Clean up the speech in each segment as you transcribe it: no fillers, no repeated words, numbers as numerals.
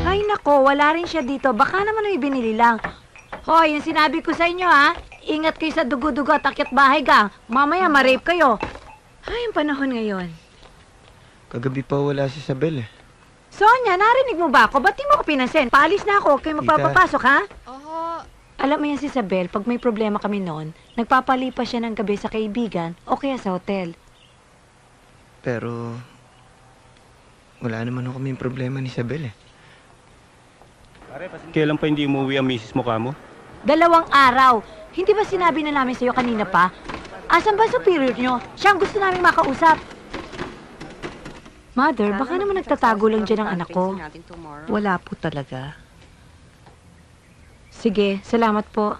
Ay nako, wala rin siya dito. Baka naman may binili lang. Hoy, yung sinabi ko sa inyo ha, ingat kayo sa dugo-dugo at akyat bahay gang. Mamaya ma-rape kayo. Ay, ang panahon ngayon. Kagabi pa wala si Isabel eh. Sonia, narinig mo ba ako? Ba't di mo ko pinansin? Paalis na ako, kayo magpapapasok ha? Oho. Alam mo yan si Isabel, pag may problema kami noon, nagpapalipas siya ng gabi sa kaibigan o kaya sa hotel. Pero wala naman ako kaming problema ni Isabel eh. Kailan pa hindi umuwi ang misis mo kamo? 2 araw. Hindi ba sinabi na namin sa'yo kanina pa? Asan ba superior nyo? Siya ang gusto namin makausap. Mother, baka naman nagtatago lang dyan ang anak ko. Wala po talaga. Sige, salamat po.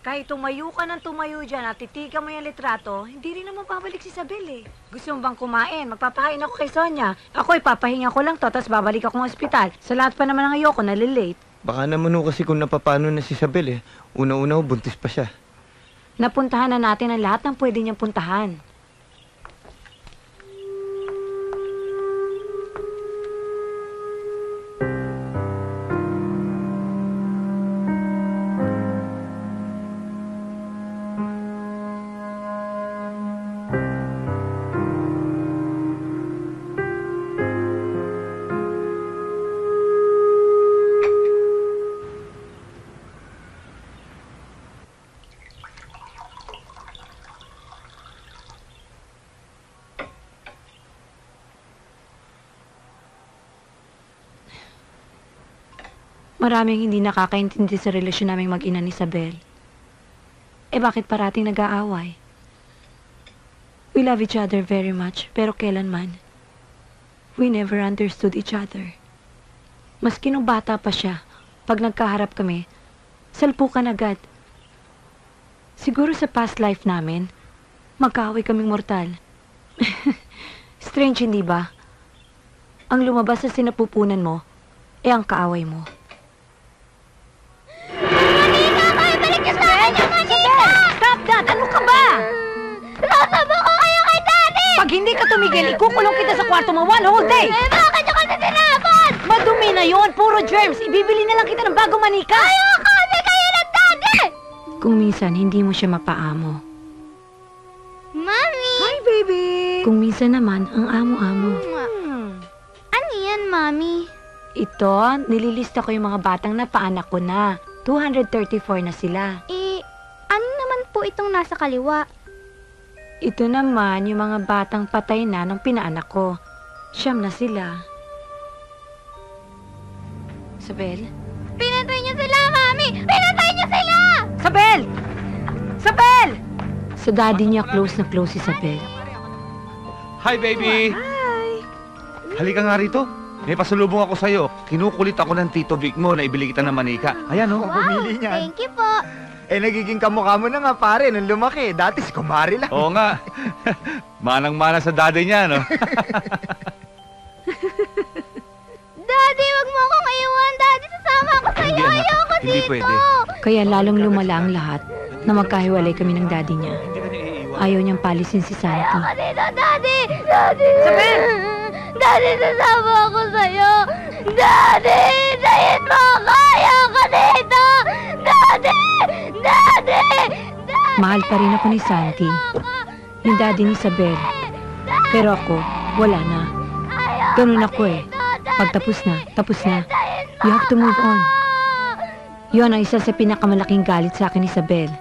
Kahit tumayo ka ng tumayo dyan at titigan mo yung litrato, hindi rin naman babalik si Isabel eh. Gusto mo bang kumain? Magpapahain ako kay Sonia. Ako ipapahinga ko lang to, tapos babalik ako ng ospital. Sa lahat pa naman ng ayoko, nalilate. Baka naman kasi kung napapano na si Isabel eh. Una-una buntis pa siya. Napuntahan na natin ang lahat ng pwede niyang puntahan. Maraming hindi nakakaintindi sa relasyon naming mag-ina ni Isabel. Eh bakit parating nag-aaway? We love each other very much, pero kailanman, we never understood each other. Maski nung bata pa siya, pag nagkaharap kami, salpukan agad. Siguro sa past life namin, magkaaway kaming mortal. Strange, hindi ba? Ang lumabas sa sinapupunan mo, ang kaaway mo. Ano ka ba? Sasama ko kayo kay Daddy! Pag hindi ka tumigil, ikukulong kita sa kwarto mo 1 whole day! Bakit nyo kasi tinapon? Madumi na yon, puro germs. Ibibili na lang kita ng bagong manika. Ayoko! Hindi kayo ng Daddy! Kung minsan, hindi mo siya mapaamo. Mami! Hi, baby! Kung minsan naman, ang amo-amo. Ano yan, Mami? Ito, nililista ko yung mga batang napaanak ko na. 234 na sila. Ano naman po itong nasa kaliwa? Ito naman yung mga batang patay na nung pinaanak ko. 9 na sila. Sabel? Pinatay niyo sila, Mami! Pinatay niyo sila! Sabel! Sabel! Sa daddy niya, close na close si Sabel. Hi, baby! Hi! Halika nga rito. May pasalubong ako sa'yo. Kinukulit ako ng Tito Vic mo na ibili kita ng manika. Ayan, oh. Bumili niyan. Thank you po! Eh, nagiging kamukha mo na nga pare nung lumaki. Dati si kumari lang. Oo nga. Manang-mana sa daddy niya, no? Daddy, wag mo akong iwan! Daddy, sasama ako sa'yo! Ayoko Hindi dito! pwede. Kaya lalong lumala ang lahat na magkahiwalay kami ng daddy niya. Ayaw niyang palisin si Santi. Ayoko dito, Daddy! Daddy! Sabel! Daddy, sasama ako sa'yo! Daddy! Dayin mo ako! Ayoko dito! Daddy! Daddy! Daddy! Mahal pa rin ako ni Santi, yung daddy ni Isabel. Pero ako, wala na. Ganun ako eh. Pag tapos na, tapos na. You have to move on. Yun ang isa sa pinakamalaking galit sa akin ni Isabel.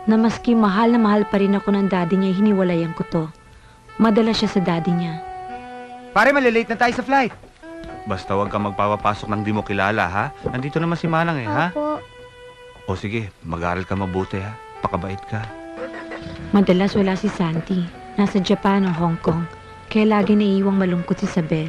Na maski mahal na mahal pa rin ako ng daddy niya, hiniwalayan ko to. Madala siya sa daddy niya. Pare, malilate na tayo sa flight. Basta huwag kang magpapapasok ng di mo kilala, ha? Nandito naman si Manang, eh, ha? Opo. O sige, mag-aaral ka mabuti, ha? Pakabait ka. Madalas wala si Santi. Nasa Japan o Hong Kong. Kaya lagi naiiwang malungkot si Isabel.